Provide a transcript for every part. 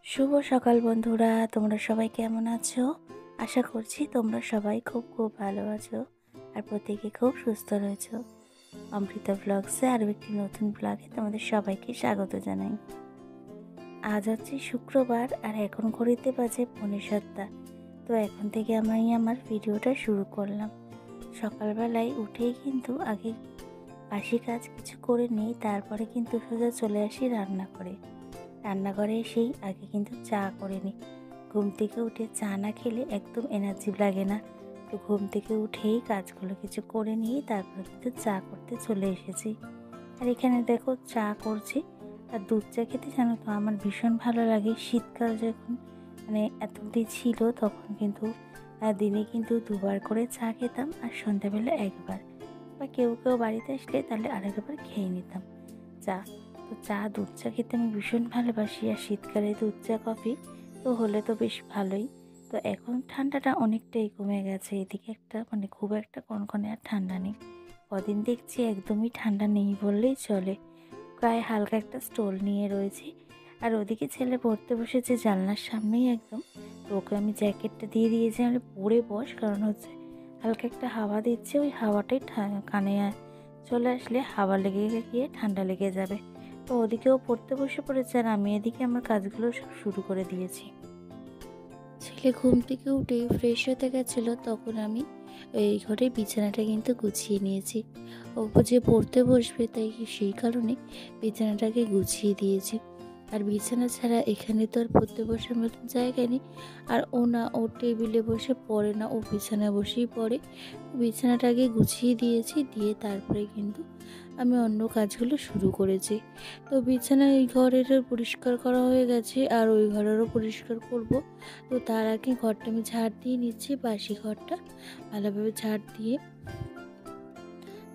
শুভ সকাল বন্ধুরা, তোমরা সবাই কেমন আছো? আশা করছি তোমরা সবাই খুব খুব ভালো আছো আর প্রত্যেকে খুব সুস্থ রয়েছো। অমৃতা ব্লগসে আরও একটি নতুন ব্লগে তোমাদের সবাইকে স্বাগত জানাই। আজ হচ্ছে শুক্রবার আর এখন ঘড়িতে বাজে 7:45। তো এখন থেকে আমি আমার ভিডিওটা শুরু করলাম। সকালবেলায় উঠেই কিন্তু আগে বাসি কাজ কিছু করে নিই, তারপরে কিন্তু সোজা চলে আসি রান্নাঘরে এসেই আগে কিন্তু চা করে নিই। ঘুম থেকে উঠে চা না খেলে একদম এনার্জি লাগে না। তো ঘুম থেকে উঠেই কাজগুলো কিছু করে নিয়ে তারপরে কিন্তু চা করতে চলে এসেছি। আর এখানে দেখো চা করছি। আর দুধ চা খেতে জানো তো আমার ভীষণ ভালো লাগে। শীতকাল যখন এতদিন ছিল তখন কিন্তু দিনে কিন্তু দুবার করে চা খেতাম আর সন্ধ্যাবেলা একবার, বা কেউ কেউ বাড়িতে আসলে তাহলে আরেকবার খেয়ে নিতাম চা। তো দুধ চা খেতে আমি ভীষণ ভালোবাসি। আর শীতকালে দুধ চা কফি তো হলে তো বেশ ভালোই। তো এখন ঠান্ডাটা অনেকটাই কমে গেছে, এদিকে একটা খুব একটা কনকনে আর ঠান্ডা নেই। কদিন দেখছি একদমই ঠান্ডা নেই বললেই চলে। গায়ে হালকা একটা স্টোল নিয়ে রয়েছি। আর ওদিকে ছেলে পড়তে বসেছে জানলার সামনেই একদম। তো ওকে আমি জ্যাকেটটা দিয়ে দিয়েছি, আমি পরে বস, কারণ হচ্ছে হালকা একটা হাওয়া দিচ্ছে, ওই হাওয়াটাই কানে চলে আসলে হাওয়া লেগে গিয়ে ঠান্ডা লেগে যাবে। তো ওদিকেও পড়তে বসে পড়েছে আর আমি এদিকে আমার কাজগুলো সব শুরু করে দিয়েছি। ছেলে ঘুম থেকে উঠে ফ্রেশ হতে গেছিলো, তখন আমি এই ঘরে বিছানাটা কিন্তু গুছিয়ে নিয়েছি। ও যে পড়তে বসবে তাই সেই কারণে বিছানাটাকে গুছিয়ে দিয়েছি। আর বিছানা ছাড়া এখানে তো আর পড়তে বসার মতন জায়গা নেই। আর ও টেবিলে বসে পড়ে না, ও বিছানায় বসেই পড়ে। বিছানাটাকে গুছিয়ে দিয়েছি, দিয়ে তারপরে কিন্তু আমি অন্য কাজগুলো শুরু করেছি। তো বিছানা এই ঘরেরও পরিষ্কার করা হয়ে গেছে আর ওই ঘরেরও পরিষ্কার করব। তো তার আগে ঘরটা আমি ঝাড় দিয়ে নিচ্ছি, বাসি ঘরটা ভালোভাবে ঝাড় দিয়ে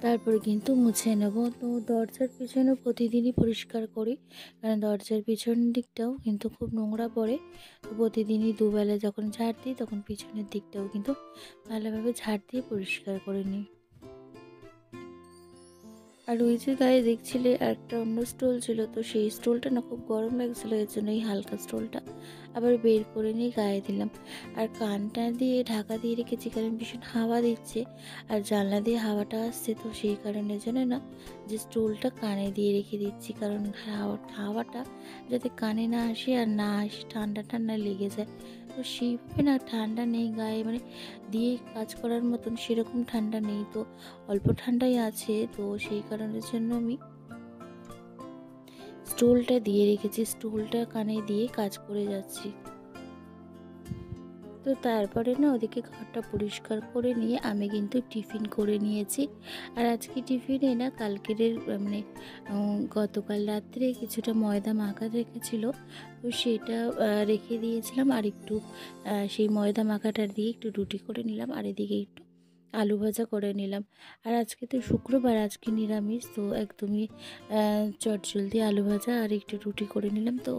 তারপরে কিন্তু মুছে নেব। তো দরজার পিছনে প্রতিদিনই পরিষ্কার করি, কারণ দরজার পিছন দিকটাও কিন্তু খুব নোংরা পড়ে। তো প্রতিদিনই দুবেলা যখন ঝাড় দিই তখন পিছনের দিকটাও কিন্তু ভালোভাবে ঝাড় দিয়ে পরিষ্কার করে নিই। আর ওই যে গায়ে দেখছিলে একটা অন্য স্টোল ছিল, তো সেই স্টোলটা না খুব গরম লাগছিলো, এর জন্য এই হালকা স্টোলটা আবার বের করে নিয়ে গায়ে দিলাম। আর কানটা দিয়ে ঢাকা দিয়ে রেখেছি, কারণ ভীষণ হাওয়া দিচ্ছে আর জানলা দিয়ে হাওয়াটা আসছে। তো সেই কারণে জন্য না যে স্টোলটা কানে দিয়ে রেখে দিচ্ছি, কারণ হাওয়াটা যাতে কানে না আসে আর না আসে ঠান্ডা ঠান্ডা লেগে যায়। তো সেইভাবে না ঠান্ডা নেই গায়ে, দিয়ে কাজ করার মতন সেরকম ঠান্ডা নেই, তো অল্প ঠান্ডাই আছে। তো সেই কারণের জন্য আমি স্টোলটা দিয়ে রেখেছি, স্টোলটা কানে দিয়ে কাজ করে যাচ্ছি। তো তারপরে না ওদিকে ঘরটা পরিষ্কার করে নিয়ে আমি কিন্তু টিফিন করে নিয়েছি। আর আজকে টিফিনে না কালকের গতকাল রাত্রে কিছুটা ময়দা মাখা রেখেছিল, তো সেটা রেখে দিয়েছিলাম। আর একটু সেই ময়দা মাখাটা দিয়ে একটু রুটি করে নিলাম, আর এদিকে একটু আলু ভাজা করে নিলাম। আর আজকে তো শুক্রবার, আজকে নিরামিষ, তো একদমই চটজলদি আলু ভাজা আর একটু রুটি করে নিলাম। তো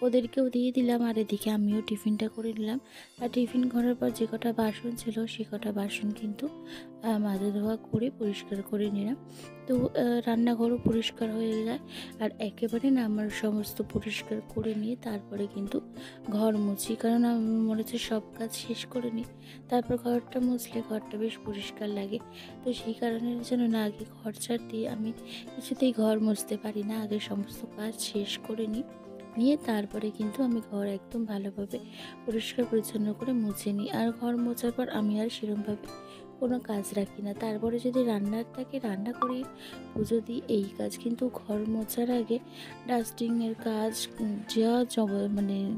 ওদেরকেও দিয়ে দিলাম আর এদিকে আমিও টিফিনটা করে নিলাম। আর টিফিন করার পর যে কটা বাসন ছিল সে কটা বাসন কিন্তু মাজা ধোয়া করে পরিষ্কার করে নিলাম। তো রান্নাঘরও পরিষ্কার হয়ে যায়। আর একেবারে না আমার সমস্ত পরিষ্কার করে নিয়ে তারপরে কিন্তু ঘর মুছি, কারণ আমি মনে হচ্ছে সব কাজ শেষ করে নিই, তারপর ঘরটা মুছলে ঘরটা বেশ পরিষ্কার লাগে। তো সেই কারণের জন্য না আগে ঘর ঝাড় দিয়ে আমি কিছুতেই ঘর মুছতে পারি না, আগে সমস্ত কাজ শেষ করে নিয়ে তারপরে কিন্তু আমি ঘর একদম ভালোভাবে পরিষ্কার পরিচ্ছন্ন করে মুছে নিই। আর ঘর মোছার পর আমি আর সেরকমভাবে কোনো কাজ রাখি না। তারপরে যদি রান্নার থাকে রান্না করি, পুজো দিই, এই কাজ। কিন্তু ঘর মোছার আগে ডাস্টিংয়ের কাজ,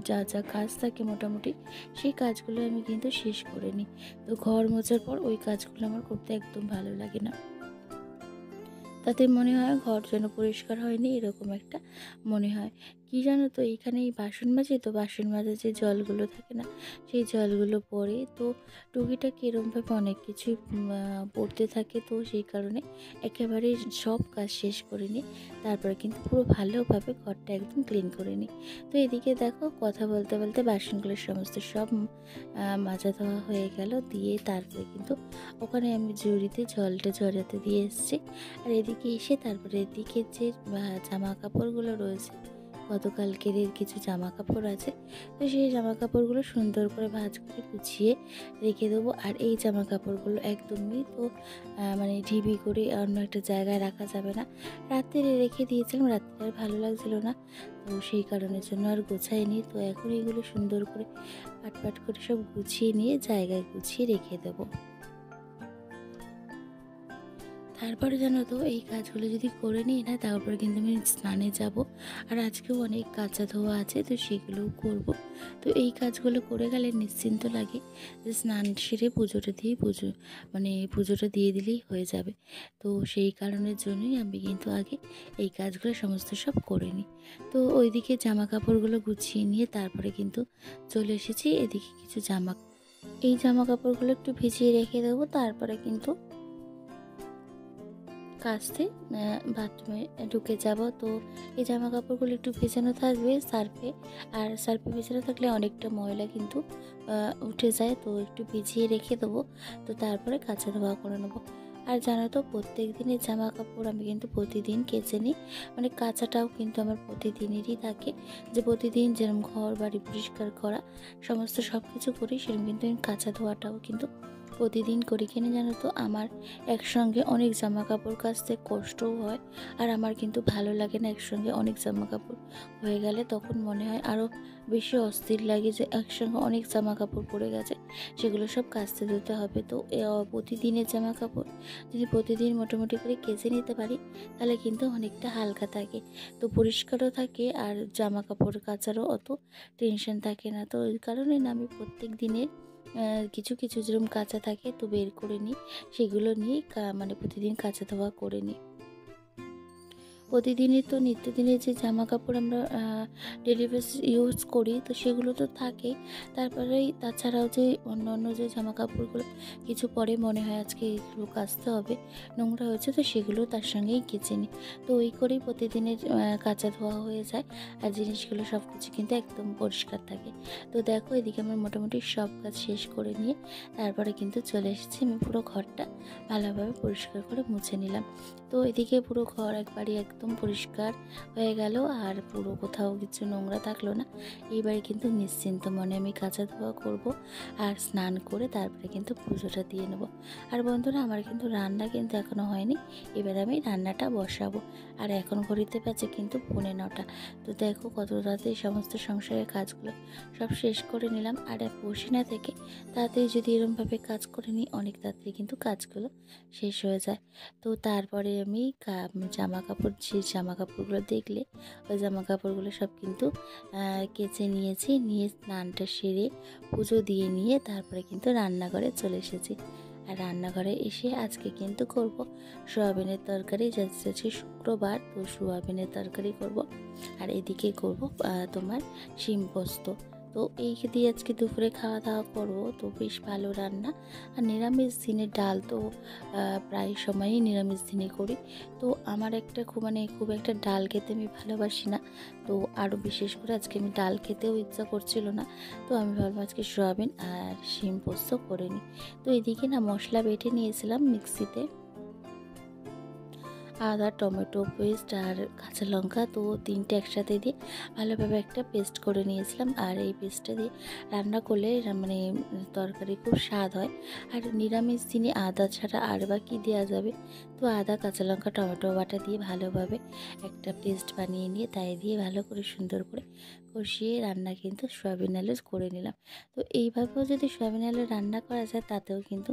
যা যা কাজ থাকে মোটামুটি সেই কাজগুলো আমি কিন্তু শেষ করে নিই। তো ঘর মোছার পর ওই কাজগুলো আমার করতে একদম ভালো লাগে না, তাতে মনে হয় ঘর যেন পরিষ্কার হয়নি এরকম একটা মনে হয়। কি জানো তো, এইখানে এই বাসন মাজি, তো বাসন মাজার যে জলগুলো থাকে না সেই জলগুলো পড়ে, তো টুকিটাকি এরমভাবে অনেক কিছুই পড়তে থাকে। তো সেই কারণে একেবারে সব কাজ শেষ করে নিই, তারপরে কিন্তু পুরো ভালোভাবে ঘরটা একদম ক্লিন করে নিই। তো এদিকে দেখো কথা বলতে বলতে বাসনগুলো সমস্ত সব মাজা ধোয়া হয়ে গেল, দিয়ে তারপরে কিন্তু ওখানে আমি ঝুড়িতে জলটা ঝরাতে দিয়ে এসেছি। আর এদিকে এসে তারপরে এদিকে যে জামা কাপড়গুলো রয়েছে গতকালকের কিছু জামা কাপড় আছে, তো সেই জামা কাপড়গুলো সুন্দর করে ভাঁজ করে গুছিয়ে রেখে দেবো। আর এই জামা কাপড়গুলো একদমই তো মানে ঢিবি করে অন্য একটা জায়গায় রাখা যাবে না। রাত্রে রেখে দিয়েছিলাম, রাত্রে আর ভালো লাগছিল না, তো সেই কারণের জন্য আর গোছাইনি। তো এখন এগুলো সুন্দর করে পাট করে সব গুছিয়ে নিয়ে জায়গায় গুছিয়ে রেখে দেবো। তারপরে জানো তো এই কাজগুলো যদি করে নিই না, তারপরে কিন্তু আমি স্নানে যাব। আর আজকেও অনেক কাঁচা ধোয়া আছে, তো সেগুলোও করব। তো এই কাজগুলো করে গেলে নিশ্চিন্ত লাগে যে স্নান সেরে পুজোটা দিয়ে দিলেই হয়ে যাবে। তো সেই কারণের জন্যই আমি কিন্তু আগে এই কাজগুলো সমস্ত সব করে নিই। তো ওইদিকে জামা কাপড়গুলো গুছিয়ে নিয়ে তারপরে কিন্তু চলে এসেছি এদিকে কিছু এই জামা কাপড়গুলো একটু ভিজিয়ে রেখে দেবো। তারপরে কিন্তু কাচতে বাথরুমে ঢুকে যাব। তো এই জামা কাপড়গুলো একটু ভেজানো থাকবে সার্ফে, আর সার্ফে ভেজানো থাকলে অনেকটা ময়লা কিন্তু উঠে যায়। তো একটু ভিজিয়ে রেখে দেবো, তো তারপরে কাচা ধোয়া করে নেবো। আর জানো তো প্রত্যেক দিনের জামা কাপড় আমি কিন্তু প্রতিদিন কেচে নিই, মানে কাচাটাও কিন্তু আমার প্রতিদিনেরই থাকে। যে প্রতিদিন যেরকম ঘর বাড়ি পরিষ্কার করা সমস্ত সব কিছু করি, সেরকম কিন্তু আমি কাচা ধোয়াটাও কিন্তু প্রতিদিন করি। কিনে জানো তো আমার একসঙ্গে অনেক জামা কাপড় কাচতে কষ্টও হয়, আর আমার কিন্তু ভালো লাগে না। একসঙ্গে অনেক জামা কাপড় হয়ে গেলে তখন মনে হয় আরও বেশি অস্থির লাগে যে একসঙ্গে অনেক জামা কাপড় পড়ে গেছে, সেগুলো সব কাচতে দিতে হবে। তো প্রতিদিনের জামা কাপড় যদি প্রতিদিন মোটামুটি করে কেচে নিতে পারি, তাহলে কিন্তু অনেকটা হালকা থাকে, তো পরিষ্কারও থাকে, আর জামা কাপড় কাচারও অত টেনশন থাকে না। তো এই কারণে না আমি প্রত্যেক দিনের কিছু কিছু যেরকম কাঁচা থাকে তো বের করে নিই, সেগুলো নিয়েই মানে প্রতিদিন কাচা ধোয়া করে নিই। প্রতিদিনই তো নিত্যদিনের যে জামা কাপড় আমরা ডেলি বেসিস ইউজ করি, তো সেগুলো তো থাকেই। তারপরেই তাছাড়াও যে অন্য যে জামা কাপড়গুলো কিছু পরে মনে হয় আজকে এগুলো কাচতে হবে, নোংরা হয়েছে, তো সেগুলো তার সঙ্গেই কেচে নিই। তো ওই করেই প্রতিদিনের কাচা ধোয়া হয়ে যায়, আর জিনিসগুলো সব কিছু কিন্তু একদম পরিষ্কার থাকে। তো দেখো এদিকে আমার মোটামুটি সব কাজ শেষ করে নিয়ে তারপরে কিন্তু চলে এসেছি। আমি পুরো ঘরটা ভালোভাবে পরিষ্কার করে মুছে নিলাম। তো এদিকে পুরো ঘর একবারই একদম পরিষ্কার হয়ে গেল, আর পুরো কোথাও কিছু নোংরা থাকলো না। এইবারে কিন্তু নিশ্চিন্ত মনে আমি কাচা ধোয়া করব, আর স্নান করে তারপরে কিন্তু পুজোটা দিয়ে নেব। আর বন্ধুরা আমার কিন্তু রান্না কিন্তু এখনও হয়নি, এবার আমি রান্নাটা বসাবো। আর এখন ঘড়িতে বাজে কিন্তু 9:45। তো দেখো কত তাড়াতাড়ি সমস্ত সংসারের কাজগুলো সব শেষ করে নিলাম। আর বসে না থেকে তাড়াতাড়ি যদি এরমভাবে কাজ করে নিই, অনেক তাড়াতাড়ি কিন্তু কাজগুলো শেষ হয়ে যায়। তো তারপরে আমি যে জামা কাপড়গুলো দেখলে, ওই জামা কাপড়গুলো সব কিন্তু কেচে নিয়েছি, নিয়ে স্নানটা সেরে পুজো দিয়ে নিয়ে তারপরে কিন্তু রান্নাঘরে চলে এসেছি। আর রান্নাঘরে এসে আজকে কিন্তু করব সোয়াবিনের তরকারি, যাচ্ছে শুক্রবার, তো সোয়াবিনের তরকারি করব। আর এদিকে করব তোমার শিম পোস্ত। তো এই দিয়ে আজকে দুপুরে খাওয়া দাওয়া করবো। তো বেশ ভালো রান্না। আর নিরামিষ দিনে ডাল তো প্রায় সময়ই নিরামিষ দিনে করি। তো আমার একটা খুব একটা ডাল খেতে আমি ভালোবাসি না, তো আরও বিশেষ করে আজকে আমি ডাল খেতেও ইচ্ছা করছিল না। তো আমি ভাবলাম আজকে সোয়াবিন আর শিম পোস্ত করে নিই। তো এদিকে না মশলা বেটে নিয়েছিলাম মিক্সিতে, আদা টমেটো পেস্ট আর কাঁচা লঙ্কা, তো তিনটে একসাথে দিয়ে ভালোভাবে একটা পেস্ট করে নিয়েছিলাম। আর এই পেস্টটা দিয়ে রান্না করলে মানে তরকারি খুব স্বাদ হয়। আর নিরামিষ দিনে আদা ছাড়া আর বা কী দেওয়া যাবে, তো আদা কাঁচা লঙ্কা টমেটো বাটা দিয়ে ভালোভাবে একটা পেস্ট বানিয়ে নিয়ে তাই দিয়ে ভালো করে সুন্দর করে কষিয়ে রান্না কিন্তু সয়াবিন আলু করে নিলাম। তো এইভাবেও যদি সয়াবিন আলু রান্না করা যায় তাতেও কিন্তু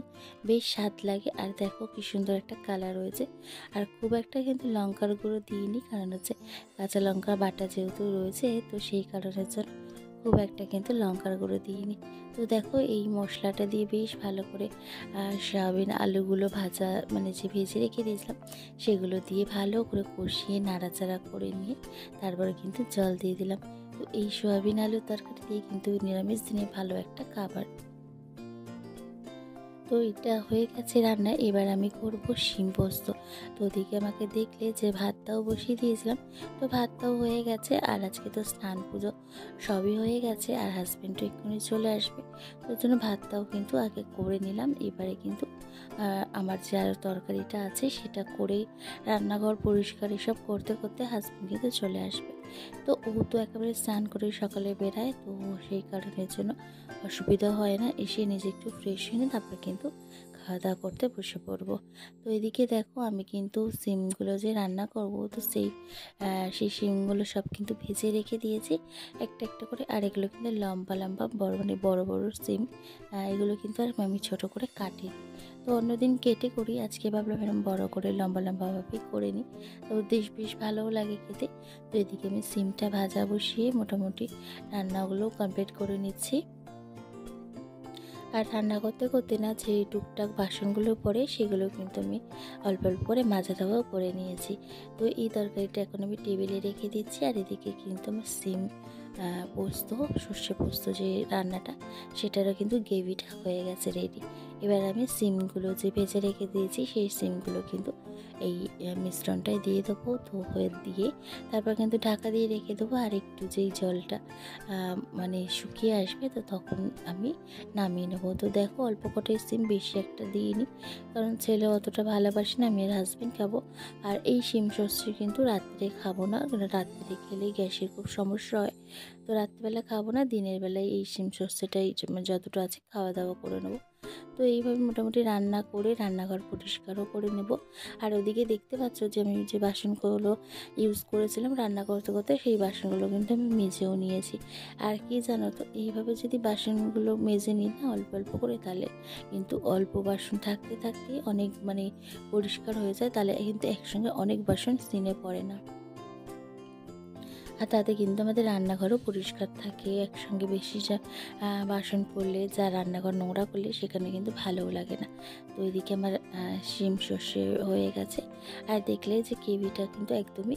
বেশ স্বাদ লাগে। আর দেখো কি সুন্দর একটা কালার হয়েছে। আর খুব একটা কিন্তু লঙ্কার গুঁড়ো দিইনি, কারণ হচ্ছে কাঁচা লঙ্কা বাটা যেহেতু রয়েছে, তো সেই কারণের জন্য খুব একটা কিন্তু লঙ্কার গুঁড়ো দিইনি। তো দেখো এই মশলাটা দিয়ে বেশ ভালো করে সয়াবিন আলুগুলো ভাজা মানে যে ভেজে রেখে দিয়েছিলাম সেগুলো দিয়ে ভালো করে কষিয়ে নাড়াচাড়া করে নিয়ে তারপরে কিন্তু জল দিয়ে দিলাম। তো এই সয়াবিন আলুর তরকারি দিয়ে কিন্তু নিরামিষ দিনে ভালো একটা খাবার। তো এটা হয়ে গেছে রান্না, এবার আমি করব শিম পোস্ত। তো ওদিকে আমাকে দেখলে যে ভাতটাও বসিয়ে দিয়েছিলাম, তো ভাতটাও হয়ে গেছে। আর আজকে তো স্নান পুজো সবই হয়ে গেছে, আর হাজব্যান্ডও এক্ষুনি চলে আসবে, তো জন্য ভাতটাও কিন্তু আগে করে নিলাম। এবারে কিন্তু আমার যে আর তরকারিটা আছে সেটা করেই রান্নাঘর পরিষ্কার এসব করতে করতে হাজব্যান্ড কিন্তু চলে আসবে। তো ও তো একেবারে স্নান করে সকালে বেরায়, তো সেই কারণের জন্য অসুবিধা হয় না। এসে নিজে একটু ফ্রেশ হয়ে নিয়ে তারপরে কিন্তু খাওয়া দাওয়া করতে বসে পড়বো। তো এদিকে দেখো আমি কিন্তু সিমগুলো যে রান্না করব, তো সেই সিমগুলো সব কিন্তু ভেজে রেখে দিয়েছি একটা একটা করে। আর এগুলো কিন্তু লম্বা লম্বা বড় বড় সিম, এগুলো কিন্তু আর আমি ছোট করে কাটি। তো অন্যদিন কেটে করি, আজকে ভাবলাম এরকম বড় করে লম্বা লম্বাভাবেই করে নিই, তো বেশ ভালোও লাগে খেতে। তো এদিকে আমি সিমটা ভাজা বসিয়ে মোটামুটি রান্নাগুলো কমপ্লিট করে নিচ্ছি। আর রান্না করতে করতে না যে টুকটাক বাসনগুলো পড়ে সেগুলো কিন্তু আমি অল্প অল্প করে মাজা দেওয়াও করে নিয়েছি। তো এই তরকারিটা এখন আমি টেবিলে রেখে দিচ্ছি। আর এদিকে কিন্তু আমার সিম পোস্ত, সর্ষে পোস্ত যে রান্নাটা, সেটারও কিন্তু গ্রেভিটা হয়ে গেছে রেডি। এবার আমি সিমগুলো যে ভেজে রেখে দিয়েছি সেই সিমগুলো কিন্তু এই মিশ্রণটায় দিয়ে দেবো। তো হয়ে দিয়ে তারপর কিন্তু ঢাকা দিয়ে রেখে দেবো। আর একটু যেই জলটা মানে শুকিয়ে আসবে, তো তখন আমি নামিয়ে নেবো। তো দেখো অল্প কটাই সিম, বেশি একটা দিইনি, কারণ ছেলে অতটা ভালোবাসে না, আমি আর হাজব্যান্ড খাবো। আর এই শিম সর্ষে কিন্তু রাত্রে খাবো না, রাত্রে খেলেই গ্যাসের খুব সমস্যা হয়। তো রাত্রিবেলা খাবো না, দিনের বেলায় এই শিম সর্ষেটাই যতটা আছে খাওয়া দাওয়া করে নেবো। তো এইভাবে মোটামুটি রান্না করে রান্নাঘর পরিষ্কারও করে নেব। আর ওদিকে দেখতে পাচ্ছ যে আমি যে বাসনগুলো ইউজ করেছিলাম রান্না করতে করতে, সেই বাসনগুলো কিন্তু আমি মেজেও নিয়েছি। আর কি জানো তো, এইভাবে যদি বাসনগুলো মেজে নিই না অল্প অল্প করে, তাহলে কিন্তু অল্প বাসন থাকতে থাকতে অনেক পরিষ্কার হয়ে যায়, তাহলে কিন্তু একসঙ্গে অনেক বাসন সিনে পড়ে না। আর তাতে কিন্তু আমাদের রান্নাঘরও পরিষ্কার থাকে। একসঙ্গে বেশি বাসন পড়লে, যা রান্নাঘর নোংরা করলে সেখানে কিন্তু ভালোও লাগে না। তো এদিকে আমার শিম সর্ষে হয়ে গেছে। আর দেখলে যে গ্রেভিটা কিন্তু একদমই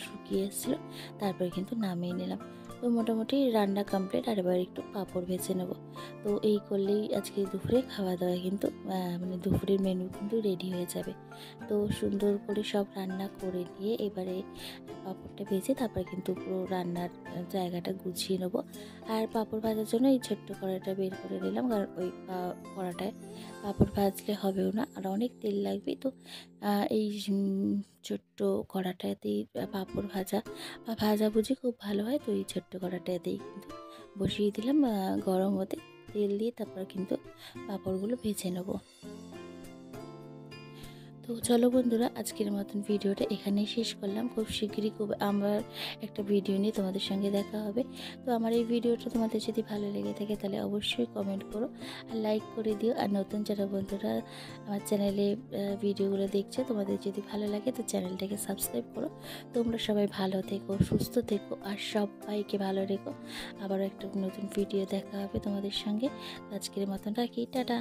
শুকিয়ে এসেছিলো, তারপরে কিন্তু নামিয়ে নিলাম। তো মোটামুটি রান্না কমপ্লিট। আর এবার একটু পাঁপড় ভেজে নেব। তো এই করলেই আজকে দুপুরে খাওয়া দাওয়া কিন্তু দুপুরের মেনু কিন্তু রেডি হয়ে যাবে। তো সুন্দর করে সব রান্না করে নিয়ে এবারে পাঁপড়টা ভেজে তারপরে কিন্তু পুরো রান্নার জায়গাটা গুছিয়ে নেবো। আর পাঁপড় ভাজার জন্য এই ছোট্ট কড়াইটা বের করে নিলাম, কারণ ওই কড়াটায় পাঁপড় ভাজলে হবেও না, আর অনেক তেল লাগবে। তো এই ছোট্ট কড়াটাতেই পাঁপড় ভাজাভুজি খুব ভালো হয়। তো এই ছোট্ট কড়াটাতেই কিন্তু বসিয়ে দিলাম গরম হতে, তেল দিয়ে তারপর কিন্তু পাঁপড়গুলো ভেজে নেবো। তো চলো বন্ধুরা, আজকের মতন ভিডিওটা এখানেই শেষ করলাম। খুব শীঘ্রই আমার একটা ভিডিও নিয়ে তোমাদের সঙ্গে দেখা হবে। তো আমার এই ভিডিওটা তোমাদের যদি ভালো লেগে থাকে তাহলে অবশ্যই কমেন্ট করো আর লাইক করে দিও। আর নতুন যারা বন্ধুরা আমার চ্যানেলে ভিডিওগুলো দেখছো, তোমাদের যদি ভালো লাগে তো চ্যানেলটাকে সাবস্ক্রাইব করো। তোমরা সবাই ভালো থেকো, সুস্থ থেকো, আর সবাইকে ভালো রেখো। আবারও একটা নতুন ভিডিও দেখা হবে তোমাদের সঙ্গে। আজকের মতন রাখি, টাটা।